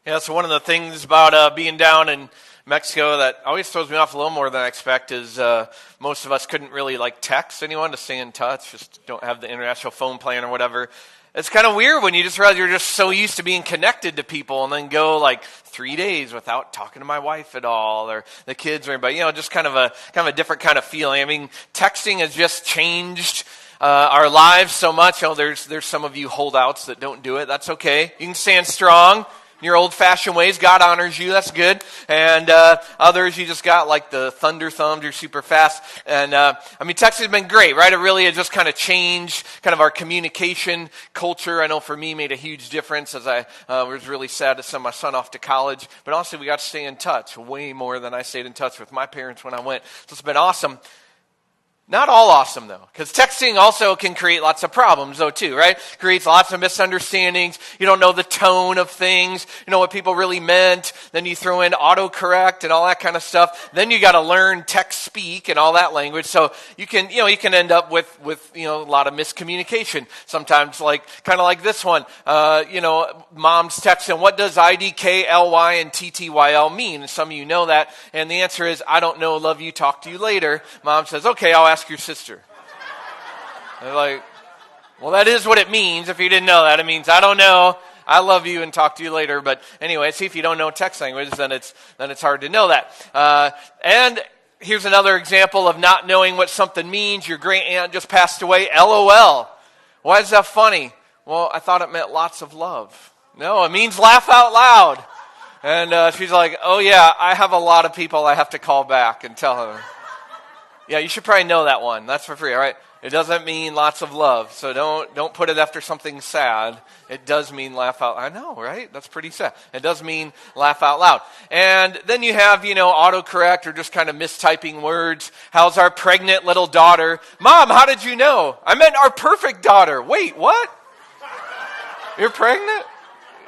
Yeah, so one of the things about being down in Mexico that always throws me off a little more than I expect is most of us couldn't really text anyone to stay in touch, just don't have the international phone plan or whatever. It's kind of weird when you just realize you're just so used to being connected to people and then go 3 days without talking to my wife at all or the kids or anybody. Just kind of a different kind of feeling. I mean, texting has just changed our lives so much. There's some of you holdouts that don't do it. That's okay. You can stand strong in your old-fashioned ways. God honors you. That's good. And others, you just got the thunder thumbs. You're super fast. And texting has been great, right? It really has just kind of changed kind of our communication culture. I know for me, made a huge difference as I was really sad to send my son off to college. But honestly, we got to stay in touch way more than I stayed in touch with my parents when I went. So it's been awesome. Not all awesome, though, because texting also can create lots of problems, though, too, right? Creates lots of misunderstandings. You don't know the tone of things. You know what people really meant. Then you throw in autocorrect and all that kind of stuff. Then you got to learn text speak and all that language. So you can end up with a lot of miscommunication. Sometimes, kind of like this one, mom's texting, what does IDKLY and TTYL mean? And some of you know that. And the answer is, I don't know, love you, talk to you later. Mom says, okay, I'll ask your sister. They're like, well, that is what it means. If you didn't know that, it means I don't know, I love you, and talk to you later. But anyway, see, if you don't know text language, then it's hard to know that. And here's another example of not knowing what something means. Your great aunt just passed away. LOL. Why is that funny? Well, I thought it meant lots of love. No, it means laugh out loud. And she's like, oh yeah, I have a lot of people I have to call back and tell them. Yeah, you should probably know that one. That's for free, all right? It doesn't mean lots of love, so don't put it after something sad. It does mean laugh out. I know, right? That's pretty sad. It does mean laugh out loud. And then you have, autocorrect or just kind of mistyping words. How's our pregnant little daughter? Mom, how did you know? I meant our perfect daughter. Wait, what? You're pregnant?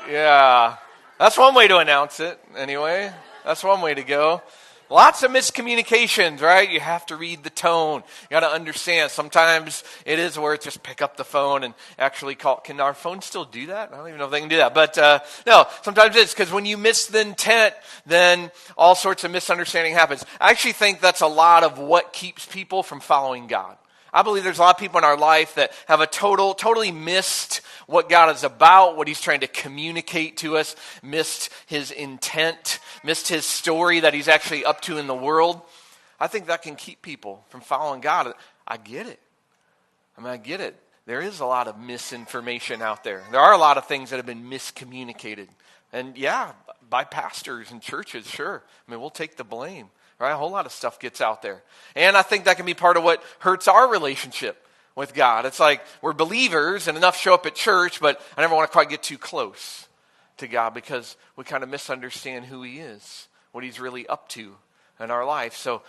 Yeah. That's one way to announce it, anyway. That's one way to go. Lots of miscommunications, right? You have to read the tone. You got to understand. Sometimes it is worth just pick up the phone and actually call. Can our phones still do that? I don't even know if they can do that. But no, sometimes it's because when you miss the intent, then all sorts of misunderstanding happens. I actually think that's a lot of what keeps people from following God. I believe there's a lot of people in our life that have totally missed what God is about, what he's trying to communicate to us, missed his intent, missed his story that he's actually up to in the world. I think that can keep people from following God. I get it. I get it. There is a lot of misinformation out there. There are a lot of things that have been miscommunicated. And yeah, by pastors and churches, sure. We'll take the blame. Right? A whole lot of stuff gets out there. And I think that can be part of what hurts our relationship with God. It's like we're believers and enough show up at church, but I never want to quite get too close to God because we kind of misunderstand who he is, what he's really up to in our life. So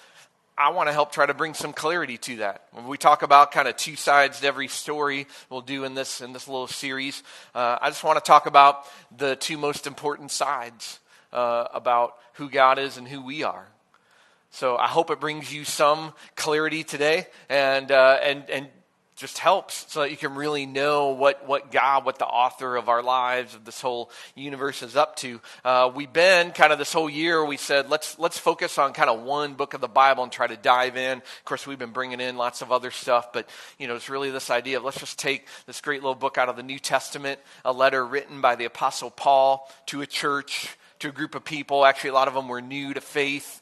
I want to help try to bring some clarity to that. When we talk about kind of two sides to every story we'll do in this little series, I just want to talk about the two most important sides about who God is and who we are. So I hope it brings you some clarity today and just helps so that you can really know what God, what the author of our lives, of this whole universe is up to. We've been kind of this whole year, we said, let's focus on kind of one book of the Bible and try to dive in. Of course, we've been bringing in lots of other stuff, but it's really this idea of let's just take this great little book out of the New Testament, a letter written by the Apostle Paul to a church, to a group of people. Actually, a lot of them were new to faith.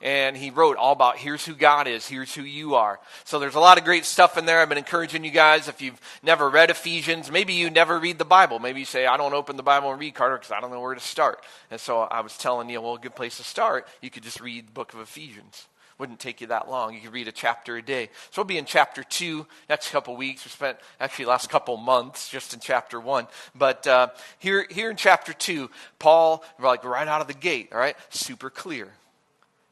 And he wrote all about here's who God is, here's who you are. So there's a lot of great stuff in there. I've been encouraging you guys, if you've never read Ephesians, maybe you never read the Bible. Maybe you say, I don't open the Bible and read, Carter, because I don't know where to start. And so I was telling you, well, a good place to start, you could just read the book of Ephesians. Wouldn't take you that long. You could read a chapter a day. So we'll be in chapter 2 next couple weeks. We spent actually last couple months just in chapter 1. But here in chapter 2, Paul, right out of the gate, all right, super clear.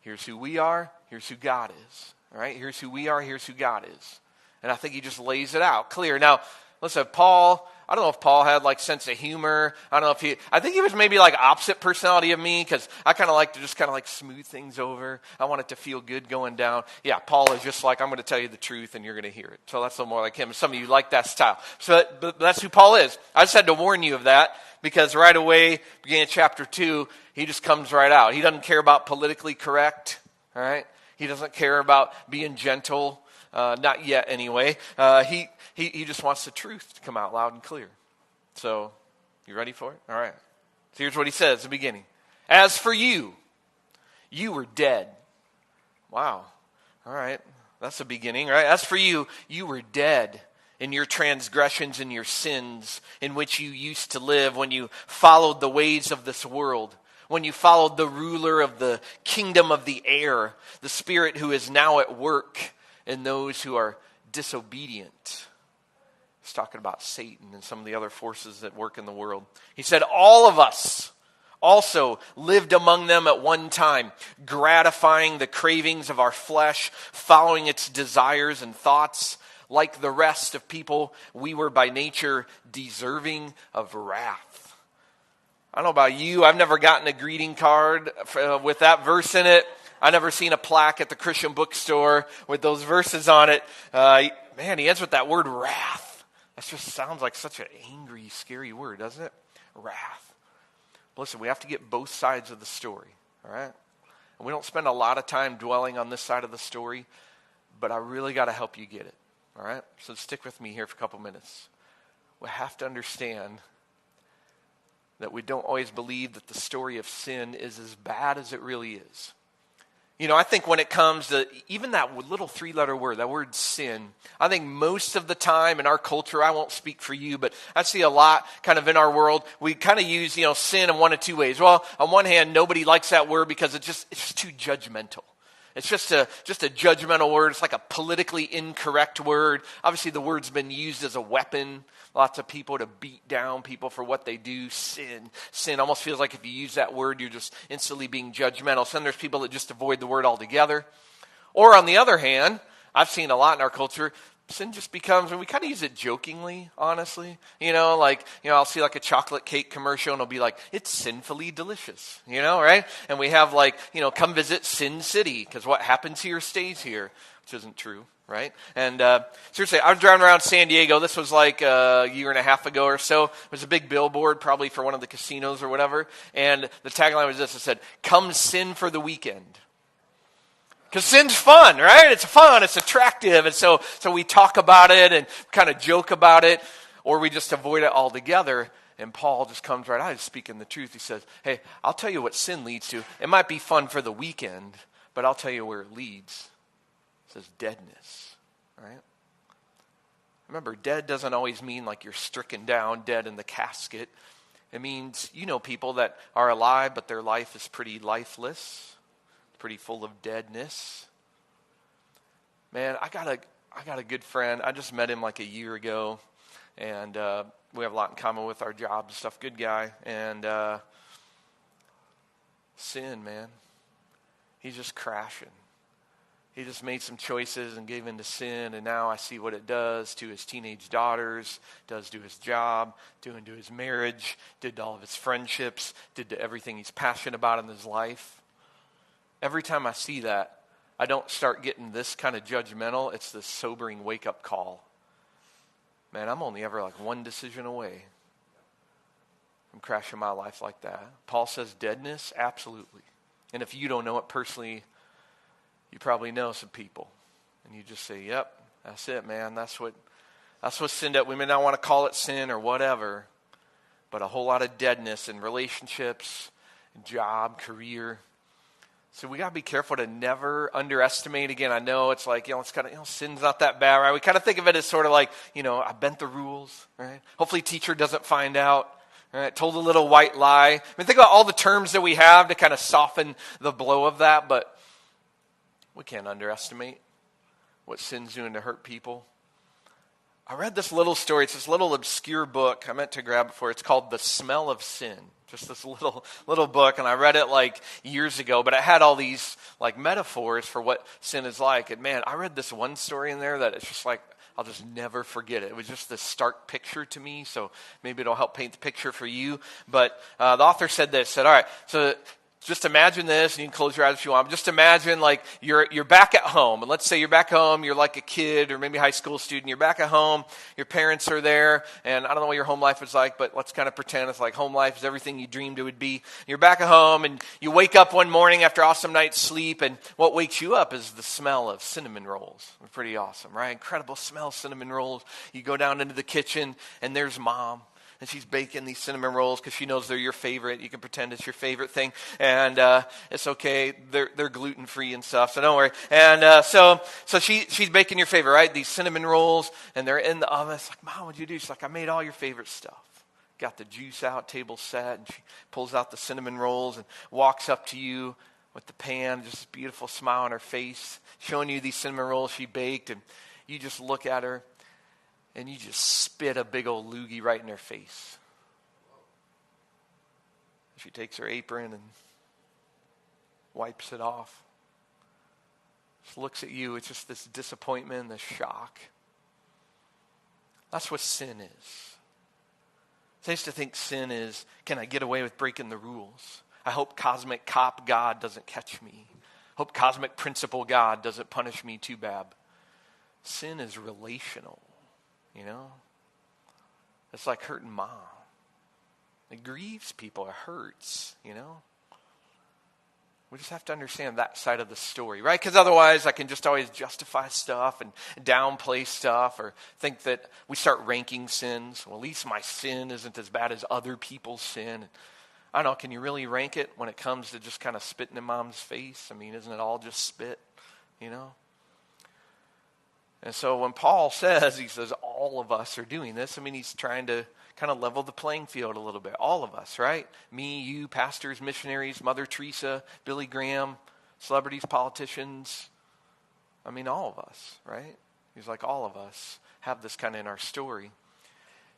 Here's who we are, here's who God is. All right, here's who we are, here's who God is. And I think he just lays it out clear. Now, listen, Paul, I don't know if Paul had like sense of humor. I think he was maybe like opposite personality of me, because I kind of like to just kind of like smooth things over. I want it to feel good going down. Yeah, Paul is just like, I'm going to tell you the truth and you're going to hear it. So that's a little more like him. Some of you like that style. But that's who Paul is. I just had to warn you of that, because right away, beginning of chapter 2, he just comes right out. He doesn't care about politically correct, all right? He doesn't care about being gentle, not yet anyway. He just wants the truth to come out loud and clear. So, you ready for it? All right. So here's what he says at the beginning. As for you, you were dead. Wow. All right. That's the beginning, right? As for you, you were dead in your transgressions and your sins in which you used to live when you followed the ways of this world, when you followed the ruler of the kingdom of the air, the spirit who is now at work in those who are disobedient. He's talking about Satan and some of the other forces that work in the world. He said, all of us also lived among them at one time, gratifying the cravings of our flesh, following its desires and thoughts. Like the rest of people, we were by nature deserving of wrath. I don't know about you. I've never gotten a greeting card with that verse in it. I've never seen a plaque at the Christian bookstore with those verses on it. Man, he ends with that word wrath. That just sounds like such an angry, scary word, doesn't it? Wrath. Listen, we have to get both sides of the story, all right? And we don't spend a lot of time dwelling on this side of the story, but I really got to help you get it, all right? So stick with me here for a couple minutes. We have to understand that we don't always believe that the story of sin is as bad as it really is. You know, I think when it comes to even that little 3-letter word, that word sin, I think most of the time in our culture, I won't speak for you, but I see a lot kind of in our world, we kind of use, sin in one of two ways. Well, on one hand, nobody likes that word because it's just too judgmental. It's just a judgmental word. It's like a politically incorrect word. Obviously, the word's been used as a weapon. Lots of people to beat down people for what they do. Sin almost feels like if you use that word, you're just instantly being judgmental. So then there's people that just avoid the word altogether. Or on the other hand, I've seen a lot in our culture, sin just becomes, and we kind of use it jokingly, honestly. I'll see like a chocolate cake commercial and it'll be like, it's sinfully delicious, right? And we have come visit Sin City, because what happens here stays here, which isn't true, right? And seriously, I was driving around San Diego. This was like a year and a half ago or so. It was a big billboard, probably for one of the casinos or whatever. And the tagline was this. It said, come sin for the weekend. Because sin's fun, right? It's fun, it's attractive, and so we talk about it and kind of joke about it, or we just avoid it altogether. And Paul just comes right out, he's speaking the truth. He says, hey, I'll tell you what sin leads to. It might be fun for the weekend, but I'll tell you where it leads. It says deadness, right? Remember, dead doesn't always mean like you're stricken down, dead in the casket. It means, people that are alive, but their life is pretty lifeless. Pretty full of deadness. Man, I got a good friend. I just met him like a year ago, and we have a lot in common with our jobs and stuff. Good guy. And sin, man. He's just crashing. He just made some choices and gave in to sin, and now I see what it does to his teenage daughters, does to his job, doing to his marriage, did to all of his friendships, did to everything he's passionate about in his life. Every time I see that, I don't start getting this kind of judgmental. It's this sobering wake-up call. Man, I'm only ever like one decision away from crashing my life like that. Paul says deadness, absolutely. And if you don't know it personally, you probably know some people. And you just say, yep, that's it, man. That's what sin does. We may not want to call it sin or whatever, but a whole lot of deadness in relationships, job, career. So we got to be careful to never underestimate. Again, I know it's like, it's kind of, sin's not that bad, right? We kind of think of it as sort of like, I bent the rules, right? Hopefully teacher doesn't find out, right? Told a little white lie. I mean, think about all the terms that we have to kind of soften the blow of that, but we can't underestimate what sin's doing to hurt people. I read this little story. It's this little obscure book. I meant to grab it for it. It's called The Smell of Sin. Just this little book, and I read it like years ago, but it had all these like metaphors for what sin is like. And man, I read this one story in there that it's just like, I'll just never forget it. It was just this stark picture to me, so maybe it'll help paint the picture for you. But the author said this, all right, so just imagine this, and you can close your eyes if you want. But just imagine like you're back at home, and let's say you're back home, you're like a kid or maybe a high school student. You're back at home, your parents are there, and I don't know what your home life is like, but let's kind of pretend it's like home life is everything you dreamed it would be. You're back at home, and you wake up one morning after an awesome night's sleep, and what wakes you up is the smell of cinnamon rolls. Pretty awesome, right? Incredible smell of cinnamon rolls. You go down into the kitchen, and there's Mom. And she's baking these cinnamon rolls because she knows they're your favorite. You can pretend it's your favorite thing. And it's okay. They're gluten-free and stuff, so don't worry. And so she's baking your favorite, right? These cinnamon rolls, and they're in the oven. It's like, Mom, what'd you do? She's like, I made all your favorite stuff. Got the juice out, table set, and she pulls out the cinnamon rolls and walks up to you with the pan, just a beautiful smile on her face, showing you these cinnamon rolls she baked. And you just look at her. And you just spit a big old loogie right in her face. She takes her apron and wipes it off. Just looks at you. It's just this disappointment, this shock. That's what sin is. I used to think sin is, can I get away with breaking the rules? I hope cosmic cop God doesn't catch me. Hope cosmic principal God doesn't punish me too bad. Sin is relational. You know, it's like hurting Mom. It grieves people. It hurts, you know. We just have to understand that side of the story, right? Because otherwise I can just always justify stuff and downplay stuff or think that we start ranking sins. Well, at least my sin isn't as bad as other people's sin. I don't know, can you really rank it when it comes to just kind of spitting in Mom's face? I mean, isn't it all just spit, you know? And so when Paul says, he says, all of us are doing this, I mean, he's trying to kind of level the playing field a little bit. All of us, right? Me, you, pastors, missionaries, Mother Teresa, Billy Graham, celebrities, politicians. I mean, all of us, right? He's like, all of us have this kind of in our story.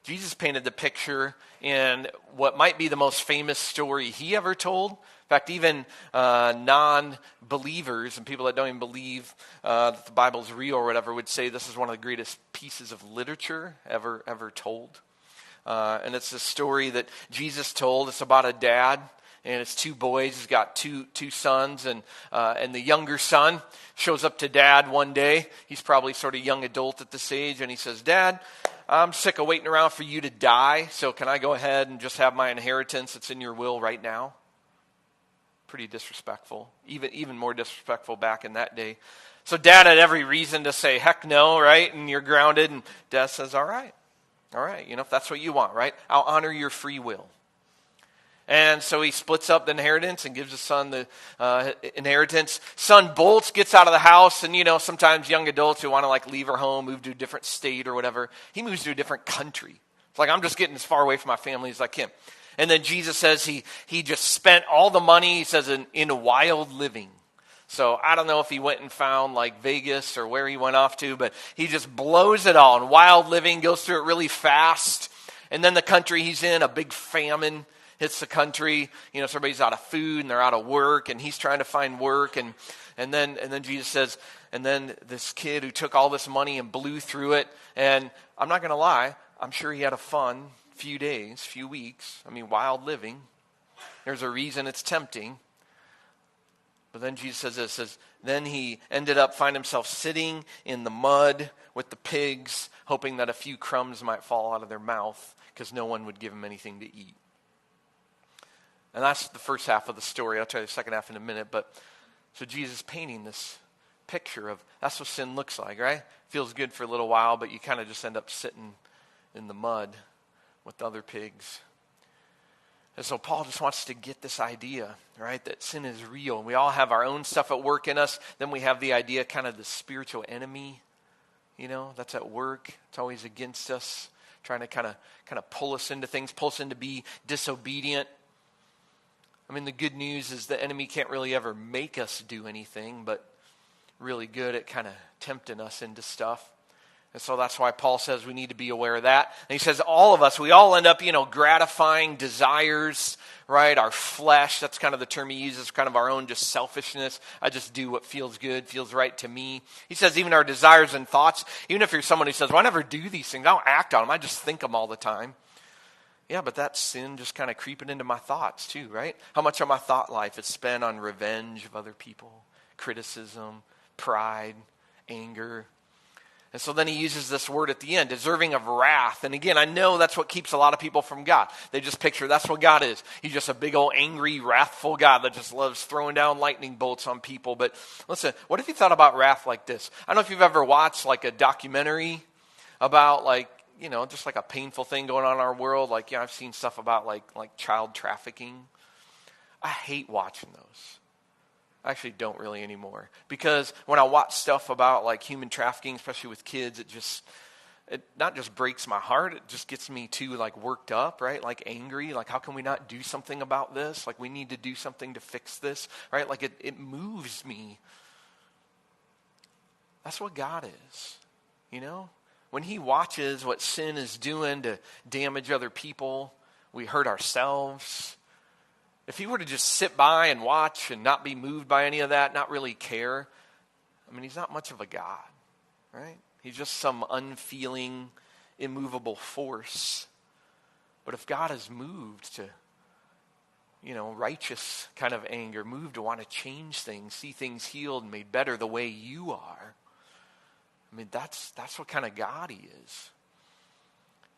Jesus painted the picture in what might be the most famous story he ever told. In fact, even non-believers and people that don't even believe that the Bible's real or whatever would say this is one of the greatest pieces of literature ever told. And it's a story that Jesus told. It's about a dad and his two boys. He's got two sons, and the younger son shows up to dad one day. He's probably sort of young adult at this age, and he says, Dad, I'm sick of waiting around for you to die, so can I go ahead and just have my inheritance that's in your will right now? Pretty disrespectful, even more disrespectful back in that day. So Dad had every reason to say, heck no, right? And you're grounded, and Dad says, all right, you know, if that's what you want, right? I'll honor your free will. And so he splits up the inheritance and gives his son the inheritance. Son bolts, gets out of the house, and you know, sometimes young adults who want to like leave their home, move to a different state or whatever, he moves to a different country. It's like, I'm just getting as far away from my family as I can. And then Jesus says he just spent all the money, he says, in wild living. So I don't know if he went and found like Vegas or where he went off to, but he just blows it all in wild living, goes through it really fast. And then the country he's in, a big famine hits the country. You know, so everybody's out of food and they're out of work, and he's trying to find work. And then Jesus says, and then this kid who took all this money and blew through it. And I'm not going to lie, I'm sure he had a fun few days, few weeks. I mean, wild living. There's a reason it's tempting. But then Jesus says this, says, then he ended up finding himself sitting in the mud with the pigs, hoping that a few crumbs might fall out of their mouth because no one would give him anything to eat. And that's the first half of the story. I'll tell you the second half in a minute. But so Jesus painting this picture of that's what sin looks like, right? Feels good for a little while, but you kind of just end up sitting in the mud with the other pigs. And so Paul just wants to get this idea, right, that sin is real. And we all have our own stuff at work in us. Then we have the idea, kind of the spiritual enemy, you know, that's at work. It's always against us, trying to kind of pull us into things, pull us into be disobedient. I mean, the good news is the enemy can't really ever make us do anything, but really good at kind of tempting us into stuff. And so that's why Paul says we need to be aware of that. And he says all of us, we all end up, gratifying desires, right? Our flesh, that's kind of the term he uses, kind of our own just selfishness. I just do what feels good, feels right to me. He says even our desires and thoughts, even if you're someone who says, well, I never do these things, I don't act on them, I just think them all the time. Yeah, but that's sin just kind of creeping into my thoughts too, right? How much of my thought life is spent on revenge of other people, criticism, pride, anger. And so then he uses this word at the end, deserving of wrath. And again, I know that's what keeps a lot of people from God. They just picture that's what God is. He's just a big old angry, wrathful God that just loves throwing down lightning bolts on people. But listen, what if you thought about wrath like this? I don't know if you've ever watched like a documentary about just like a painful thing going on in our world. I've seen stuff about like child trafficking. I hate watching those. I actually don't really anymore. Because when I watch stuff about like human trafficking, especially with kids, it not just breaks my heart, it just gets me too like worked up, right? Like angry, like how can we not do something about this? Like we need to do something to fix this, right? Like it moves me. That's what God is, When he watches what sin is doing to damage other people, we hurt ourselves. If he were to just sit by and watch and not be moved by any of that, not really care, he's not much of a God, right? He's just some unfeeling, immovable force. But if God is moved to, righteous kind of anger, moved to want to change things, see things healed and made better the way you are, that's what kind of God he is.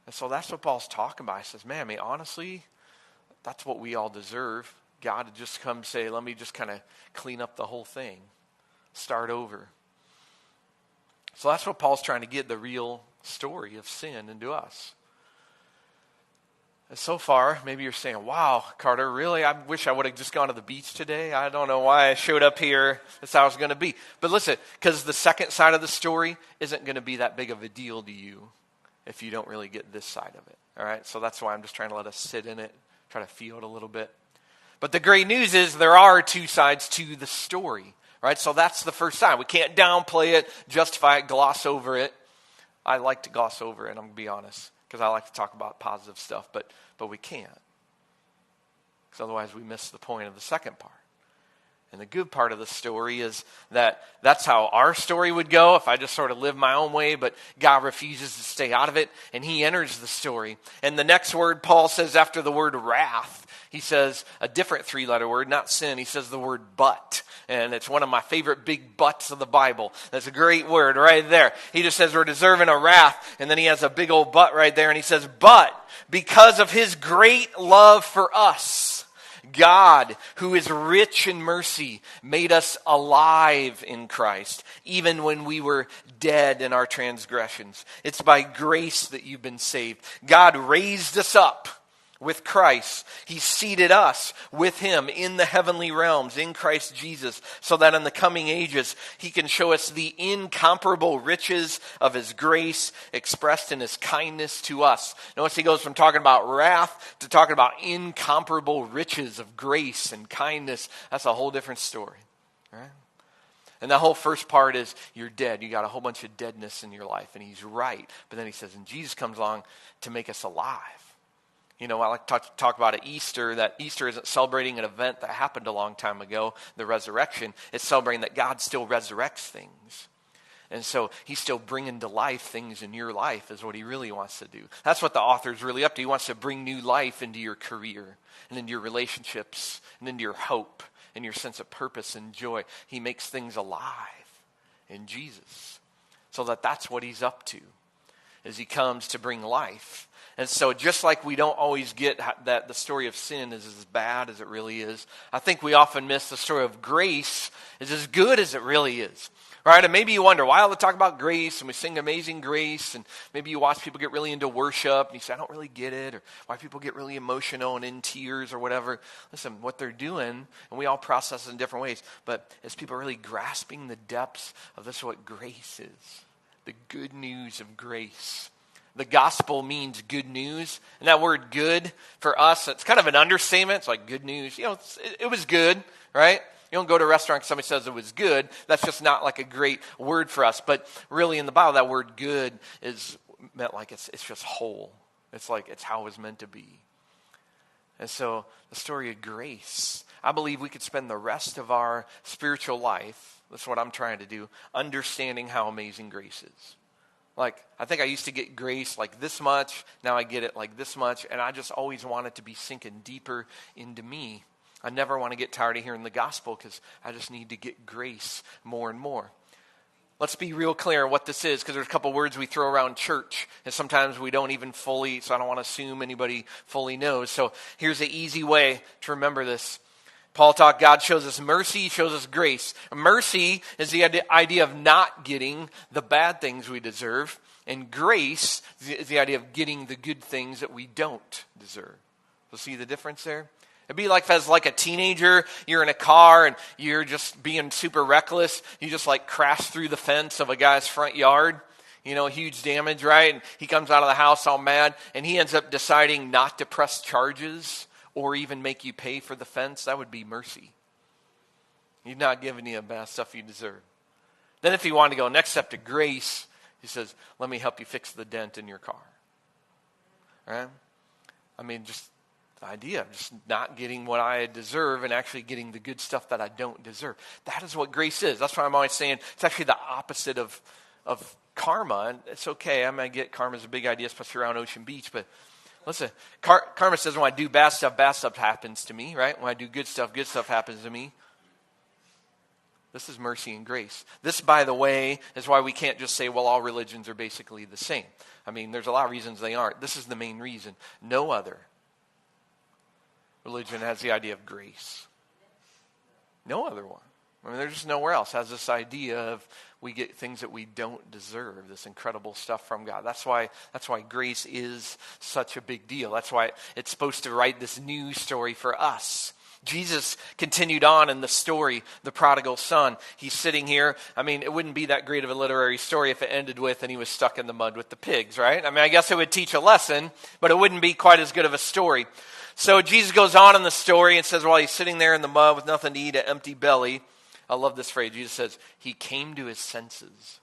And so that's what Paul's talking about. He says, man, honestly, that's what we all deserve. God to just come say, let me just kind of clean up the whole thing. Start over. So that's what Paul's trying to get the real story of sin into us. And so far, maybe you're saying, wow, Carter, really? I wish I would have just gone to the beach today. I don't know why I showed up here. That's how it's going to be. But listen, because the second side of the story isn't going to be that big of a deal to you if you don't really get this side of it. All right? So that's why I'm just trying to let us sit in it. Try to feel it a little bit. But the great news is there are two sides to the story, right? So that's the first side. We can't downplay it, justify it, gloss over it. I like to gloss over it, I'm going to be honest, because I like to talk about positive stuff, but we can't. Because otherwise we miss the point of the second part. And the good part of the story is that that's how our story would go if I just sort of live my own way, but God refuses to stay out of it, and he enters the story. And the next word Paul says after the word wrath, he says a different three-letter word, not sin. He says the word but, and it's one of my favorite big buts of the Bible. That's a great word right there. He just says we're deserving of wrath, and then he has a big old but right there, and he says, but because of his great love for us, God, who is rich in mercy, made us alive in Christ, even when we were dead in our transgressions. It's by grace that you've been saved. God raised us up with Christ. He seated us with him in the heavenly realms in Christ Jesus, so that in the coming ages he can show us the incomparable riches of his grace expressed in his kindness to us. Notice he goes from talking about wrath to talking about incomparable riches of grace and kindness. That's a whole different story, right? And the whole first part is you're dead. You got a whole bunch of deadness in your life, and he's right. But then he says, and Jesus comes along to make us alive. I like to talk about Easter, that Easter isn't celebrating an event that happened a long time ago, the resurrection. It's celebrating that God still resurrects things. And so he's still bringing to life things in your life is what he really wants to do. That's what the author's really up to. He wants to bring new life into your career and into your relationships and into your hope and your sense of purpose and joy. He makes things alive in Jesus. So that's what he's up to, is he comes to bring life. And so just like we don't always get that the story of sin is as bad as it really is, I think we often miss the story of grace is as good as it really is. Right? And maybe you wonder, why all the talk about grace and we sing Amazing Grace, and maybe you watch people get really into worship and you say, I don't really get it, or why people get really emotional and in tears or whatever. Listen, what they're doing, and we all process it in different ways, but is people really grasping the depths of this, what grace is, the good news of grace. The gospel means good news. And that word good for us, it's kind of an understatement. It's like good news. It was good, right? You don't go to a restaurant because somebody says it was good. That's just not like a great word for us. But really in the Bible, that word good is meant like it's just whole. It's like it's how it was meant to be. And so the story of grace, I believe we could spend the rest of our spiritual life, that's what I'm trying to do, understanding how amazing grace is. Like, I think I used to get grace like this much, now I get it like this much, and I just always want it to be sinking deeper into me. I never want to get tired of hearing the gospel because I just need to get grace more and more. Let's be real clear on what this is, because there's a couple words we throw around church, and sometimes we don't even fully, so I don't want to assume anybody fully knows. So here's an easy way to remember this. Paul talked, God shows us mercy, he shows us grace. Mercy is the idea of not getting the bad things we deserve, and grace is the idea of getting the good things that we don't deserve. So see the difference there? It'd be like if as like a teenager, you're in a car and you're just being super reckless. You just like crash through the fence of a guy's front yard, huge damage, right? And he comes out of the house all mad and he ends up deciding not to press charges or even make you pay for the fence. That would be mercy. He's not giving you the bad stuff you deserve. Then if he wanted to go next step to grace, he says, let me help you fix the dent in your car. Right? I mean, just the idea of just not getting what I deserve and actually getting the good stuff that I don't deserve. That is what grace is. That's why I'm always saying it's actually the opposite of karma. And it's okay. I mean, I get karma is a big idea, especially around Ocean Beach. But listen, karma says when I do bad stuff happens to me, right? When I do good stuff happens to me. This is mercy and grace. This, by the way, is why we can't just say, well, all religions are basically the same. I mean, there's a lot of reasons they aren't. This is the main reason. No other religion has the idea of grace. No other one. I mean, there's just nowhere else has this idea of we get things that we don't deserve, this incredible stuff from God. That's why grace is such a big deal. That's why it's supposed to write this new story for us. Jesus continued on in the story, the prodigal son. He's sitting here. I mean, it wouldn't be that great of a literary story if it ended with, and he was stuck in the mud with the pigs, right? I mean, I guess it would teach a lesson, but it wouldn't be quite as good of a story. So Jesus goes on in the story and says, while he's sitting there in the mud with nothing to eat, an empty belly. I love this phrase. Jesus says, he came to his senses.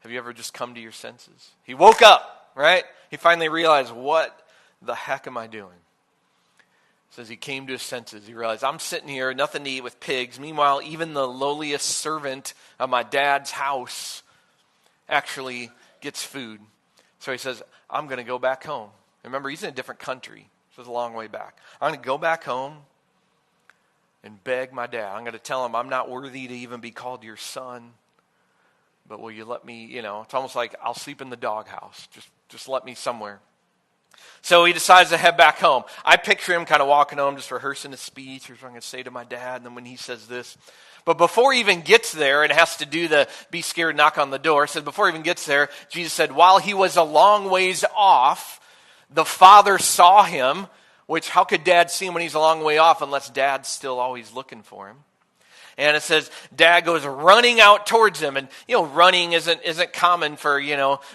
Have you ever just come to your senses? He woke up, right? He finally realized, what the heck am I doing? It says he came to his senses. He realized, I'm sitting here, nothing to eat with pigs. Meanwhile, even the lowliest servant of my dad's house actually gets food. So he says, I'm going to go back home. Remember, he's in a different country. So it's a long way back. I'm going to go back home and beg my dad. I'm going to tell him I'm not worthy to even be called your son. But will you let me, it's almost like I'll sleep in the doghouse. Just let me somewhere. So he decides to head back home. I picture him kind of walking home, just rehearsing his speech. Here's what I'm going to say to my dad. And then when he says this. But before he even gets there, and has to do the be scared, knock on the door. It says before he even gets there, Jesus said, while he was a long ways off, the father saw him, which how could dad see him when he's a long way off unless dad's still always looking for him? And it says, dad goes running out towards him. And, running isn't common for,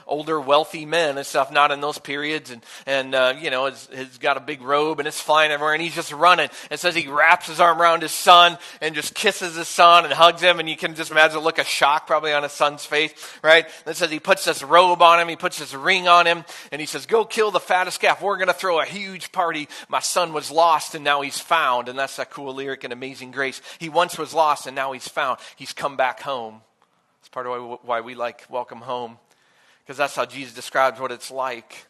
older wealthy men and stuff, not in those periods. And he's got a big robe and it's flying everywhere and he's just running. It says he wraps his arm around his son and just kisses his son and hugs him. And you can just imagine the look of shock probably on his son's face, right? And it says he puts this robe on him, he puts this ring on him, and he says, go kill the fattest calf. We're going to throw a huge party. My son was lost and now he's found. And that's that cool lyric in Amazing Grace. He once was lost and now he's found. He's come back home. It's part of why we like Welcome Home, because that's how Jesus describes what it's like.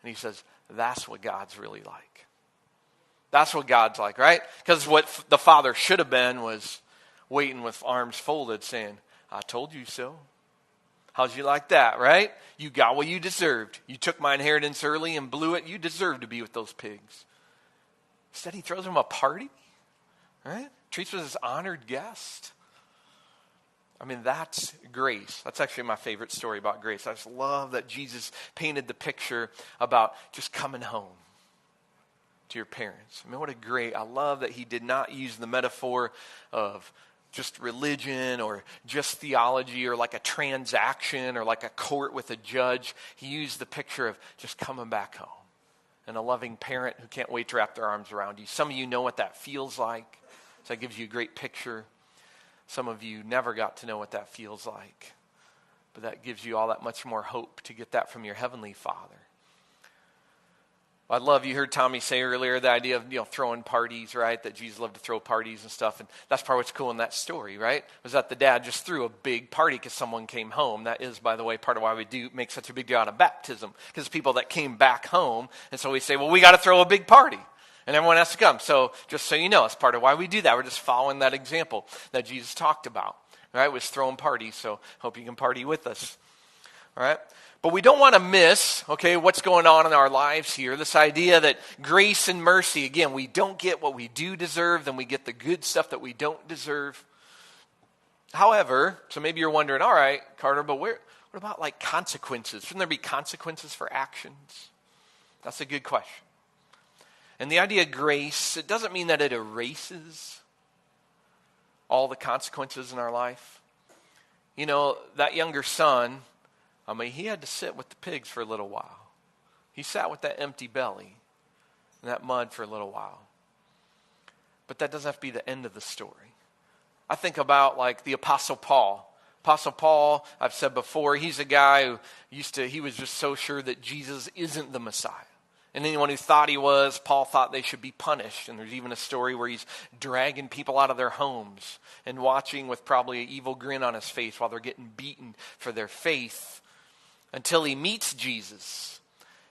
And he says, that's what God's really like. That's what God's like, right? Because what the Father should have been was waiting with arms folded saying, I told you so. How'd you like that, right? You got what you deserved. You took my inheritance early and blew it. You deserve to be with those pigs. Instead, he throws them a party, right? Treats him as his honored guest. I mean, that's grace. That's actually my favorite story about grace. I just love that Jesus painted the picture about just coming home to your parents. I mean, I love that he did not use the metaphor of just religion or just theology or like a transaction or like a court with a judge. He used the picture of just coming back home and a loving parent who can't wait to wrap their arms around you. Some of you know what that feels like. So that gives you a great picture. Some of you never got to know what that feels like. But that gives you all that much more hope to get that from your Heavenly Father. I love, you heard Tommy say earlier, the idea of, throwing parties, right? That Jesus loved to throw parties and stuff. And that's part of what's cool in that story, right? Was that the dad just threw a big party because someone came home. That is, by the way, part of why we do make such a big deal out of baptism. Because people that came back home. And so we say, well, we got to throw a big party. And everyone has to come. So just so you know, it's part of why we do that. We're just following that example that Jesus talked about. Right? Was throwing parties. So hope you can party with us. All right? But we don't want to miss, what's going on in our lives here. This idea that grace and mercy, again, we don't get what we do deserve, then we get the good stuff that we don't deserve. However, so maybe you're wondering, all right, Carter, but what about like consequences? Shouldn't there be consequences for actions? That's a good question. And the idea of grace, it doesn't mean that it erases all the consequences in our life. That younger son, he had to sit with the pigs for a little while. He sat with that empty belly and that mud for a little while. But that doesn't have to be the end of the story. I think about like the Apostle Paul. Apostle Paul, I've said before, he's a guy who he was just so sure that Jesus isn't the Messiah. And anyone who thought he was, Paul thought they should be punished. And there's even a story where he's dragging people out of their homes and watching with probably an evil grin on his face while they're getting beaten for their faith. Until he meets Jesus.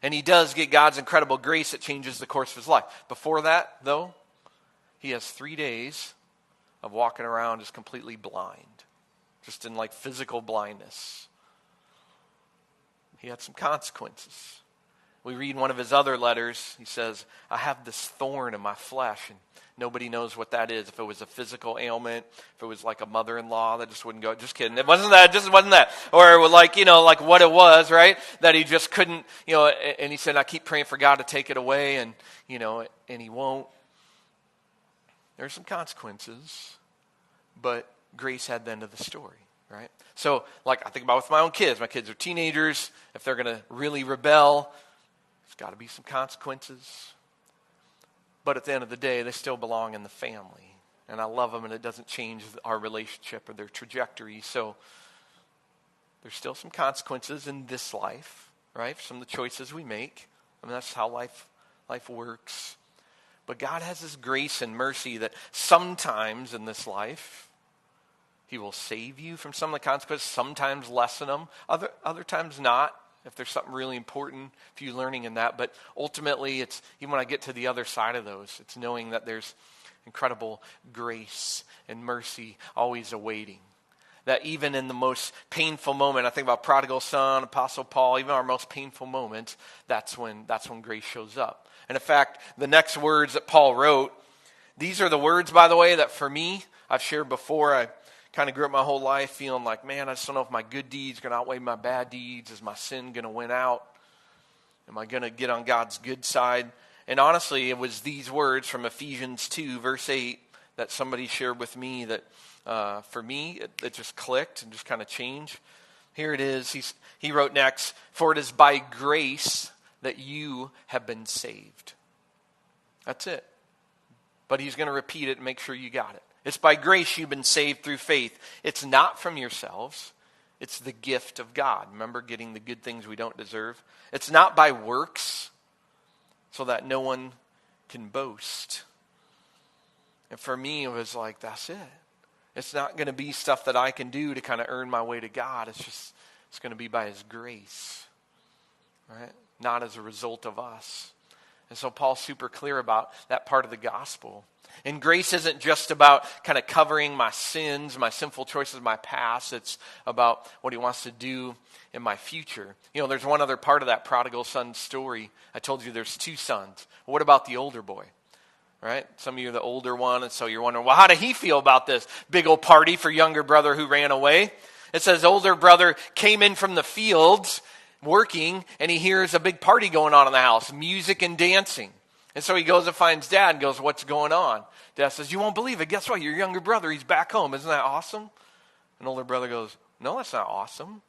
And he does get God's incredible grace that changes the course of his life. Before that, though, he has 3 days of walking around just completely blind. Just in like physical blindness. He had some consequences. We read one of his other letters. He says, I have this thorn in my flesh. And nobody knows what that is. If it was a physical ailment, if it was like a mother-in-law that just wouldn't go. Just kidding. It wasn't that. It just wasn't that. Or like what it was, right? That he just couldn't, and he said, I keep praying for God to take it away. And, and he won't. There's some consequences. But grace had the end of the story, right? So like I think about with my own kids. My kids are teenagers. If they're going to really rebel, there's got to be some consequences. But at the end of the day, they still belong in the family. And I love them, and it doesn't change our relationship or their trajectory. So there's still some consequences in this life, right? Some of the choices we make. That's how life works. But God has His grace and mercy that sometimes in this life, He will save you from some of the consequences, sometimes lessen them, other times not. If there's something really important for you learning in that. But ultimately, it's even when I get to the other side of those, it's knowing that there's incredible grace and mercy always awaiting. That even in the most painful moment, I think about prodigal son, Apostle Paul, even our most painful moments, that's when grace shows up. And in fact, the next words that Paul wrote, these are the words, by the way, that for me, I've shared before. I kind of grew up my whole life feeling like, man, I just don't know if my good deeds are going to outweigh my bad deeds. Is my sin going to win out? Am I going to get on God's good side? And honestly, it was these words from Ephesians 2, verse 8, that somebody shared with me that for me, it just clicked and just kind of changed. Here it is. He wrote next, for it is by grace that you have been saved. That's it. But he's going to repeat it and make sure you got it. It's by grace you've been saved through faith. It's not from yourselves. It's the gift of God. Remember, getting the good things we don't deserve. It's not by works, so that no one can boast. And for me, it was like, that's it. It's not going to be stuff that I can do to kind of earn my way to God. It's going to be by His grace, right? Not as a result of us. And so Paul's super clear about that part of the gospel. And grace isn't just about kind of covering my sins, my sinful choices, my past. It's about what He wants to do in my future. There's one other part of that prodigal son story. I told you there's two sons. What about the older boy? Right? Some of you are the older one, and so you're wondering, well, how did he feel about this big old party for younger brother who ran away? It says older brother came in from the fields working, and he hears a big party going on in the house, music and dancing. And so he goes and finds Dad and goes, what's going on? Dad says, you won't believe it. Guess what? Your younger brother, he's back home. Isn't that awesome? And older brother goes, no, that's not awesome.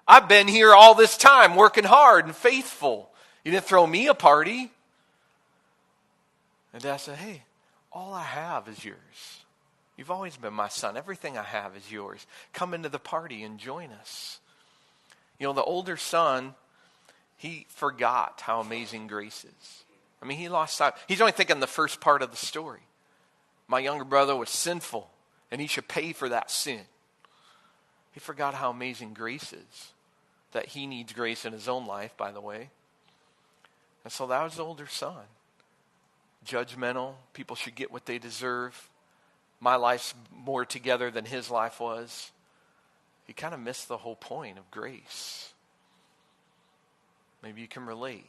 I've been here all this time working hard and faithful. You didn't throw me a party. And Dad said, hey, all I have is yours. You've always been my son. Everything I have is yours. Come into the party and join us. You know, the older son, he forgot how amazing grace is. I mean, he lost sight. He's only thinking the first part of the story. My younger brother was sinful, and he should pay for that sin. He forgot how amazing grace is, that he needs grace in his own life, by the way. And so that was the older son. Judgmental. People should get what they deserve. My life's more together than his life was. He kind of missed the whole point of grace. Maybe you can relate.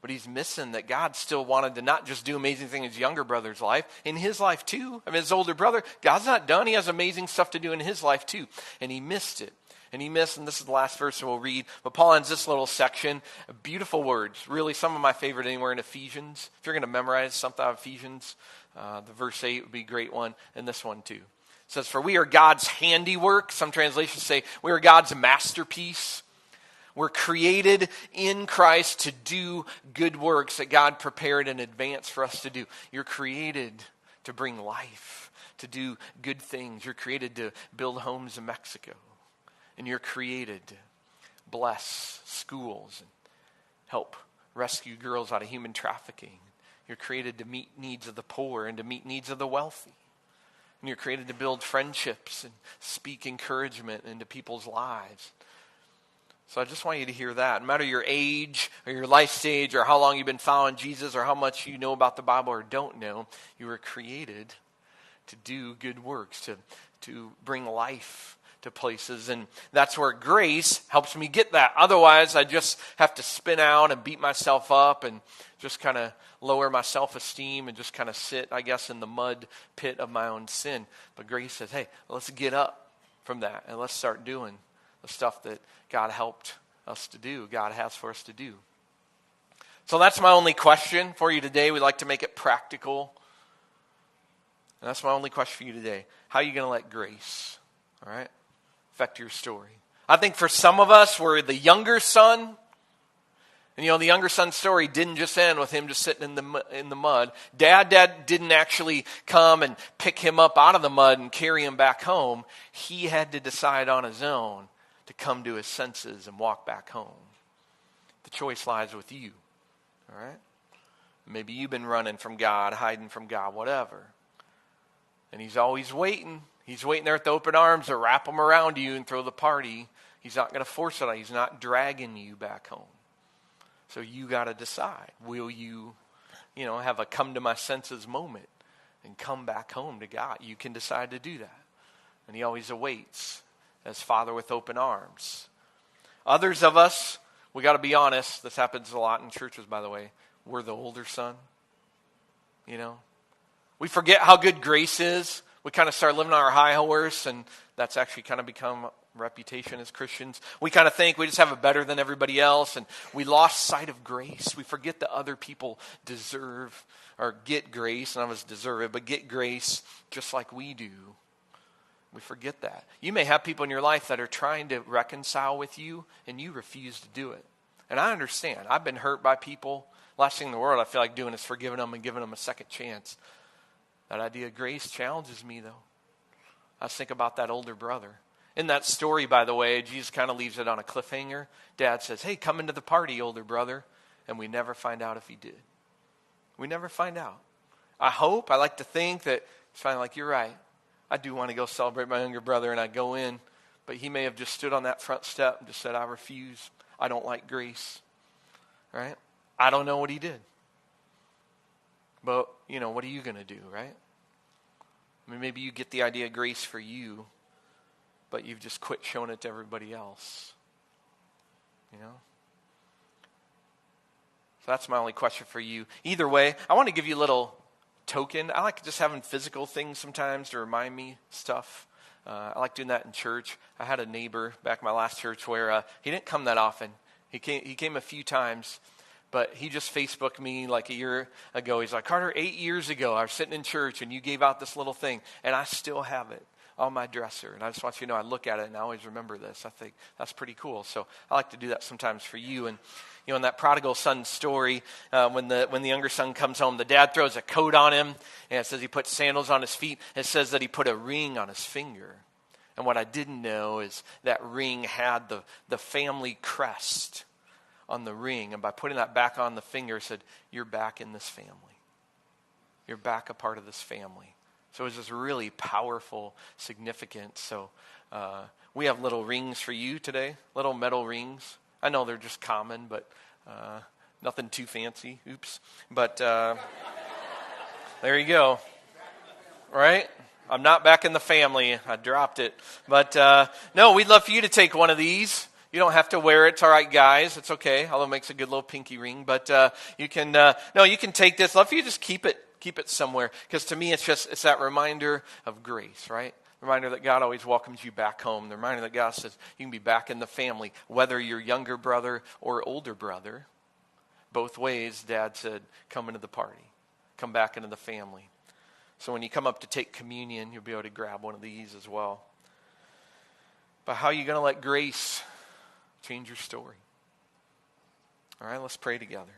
But he's missing that God still wanted to not just do amazing things in his younger brother's life, in his life too. I mean, his older brother, God's not done. He has amazing stuff to do in his life too. And he missed it. And and this is the last verse we'll read, but Paul ends this little section, beautiful words, really some of my favorite anywhere in Ephesians. If you're going to memorize something out of Ephesians, the verse 8 would be a great one, and this one too. It says, for we are God's handiwork. Some translations say we are God's masterpiece. We're created in Christ to do good works that God prepared in advance for us to do. You're created to bring life, to do good things. You're created to build homes in Mexico. And you're created to bless schools and help rescue girls out of human trafficking. You're created to meet needs of the poor and to meet needs of the wealthy. And you're created to build friendships and speak encouragement into people's lives. So I just want you to hear that. No matter your age or your life stage or how long you've been following Jesus or how much you know about the Bible or don't know, you were created to do good works, to bring life to places. And that's where grace helps me get that. Otherwise, I just have to spin out and beat myself up and just kind of lower my self-esteem and just kind of sit, I guess, in the mud pit of my own sin. But grace says, hey, let's get up from that and let's start doing the stuff that God helped us to do, God has for us to do. So that's my only question for you today. We'd like to make it practical. And that's my only question for you today. How are you going to let grace, all right, affect your story? I think for some of us, we're the younger son. And you know, the younger son's story didn't just end with him just sitting in the mud. Dad didn't actually come and pick him up out of the mud and carry him back home. He had to decide on his own to come to his senses and walk back home. The choice lies with you, all right? Maybe you've been running from God, hiding from God, whatever. And he's always waiting. He's waiting there at the open arms to wrap them around you and throw the party. He's not going to force it on you. He's not dragging you back home. So you got to decide. Will you, have a come to my senses moment and come back home to God? You can decide to do that. And he always awaits as Father with open arms. Others of us, we got to be honest. This happens a lot in churches, by the way. We're the older son. We forget how good grace is. We kind of start living on our high horse, and that's actually kind of become a reputation as Christians. We kind of think we just have it better than everybody else, and we lost sight of grace. We forget that other people deserve or get grace, and I was deserve it, but get grace just like we do. We forget that. You may have people in your life that are trying to reconcile with you, and you refuse to do it. And I understand. I've been hurt by people. Last thing in the world I feel like doing is forgiving them and giving them a second chance. That idea of grace challenges me, though. I think about that older brother. In that story, by the way, Jesus kind of leaves it on a cliffhanger. Dad says, hey, come into the party, older brother. And we never find out if he did. We never find out. I like to think that it's finally like, you're right. I do want to go celebrate my younger brother, and I go in. But he may have just stood on that front step and just said, I refuse. I don't like grace. Right? I don't know what he did. But, what are you going to do, right? I mean, maybe you get the idea of grace for you, but you've just quit showing it to everybody else. So that's my only question for you. Either way, I want to give you a little token. I like just having physical things sometimes to remind me stuff. I like doing that in church. I had a neighbor back in my last church where he didn't come that often. He came a few times, but he just Facebooked me like a year ago. He's like, Carter, 8 years ago, I was sitting in church and you gave out this little thing, and I still have it. on my dresser. And I just want you to know, I look at it and I always remember this. I think that's pretty cool. So I like to do that sometimes for you. And in that prodigal son story, when the younger son comes home, the dad throws a coat on him, and it says he put sandals on his feet. It says that he put a ring on his finger. And what I didn't know is that ring had the family crest on the ring. And by putting that back on the finger, it said, you're back in this family. You're back a part of this family. So it was just really powerful significance. So we have little rings for you today, little metal rings. I know they're just common, but nothing too fancy. Oops. But there you go. Right? I'm not back in the family. I dropped it. But no, we'd love for you to take one of these. You don't have to wear it. It's all right, guys. It's okay. Although it makes a good little pinky ring. But you can take this. Love for you to just keep it somewhere. Because to me, it's that reminder of grace, right? Reminder that God always welcomes you back home. The reminder that God says you can be back in the family, whether you're younger brother or older brother. Both ways, Dad said, come into the party. Come back into the family. So when you come up to take communion, you'll be able to grab one of these as well. But how are you going to let grace change your story? All right, let's pray together.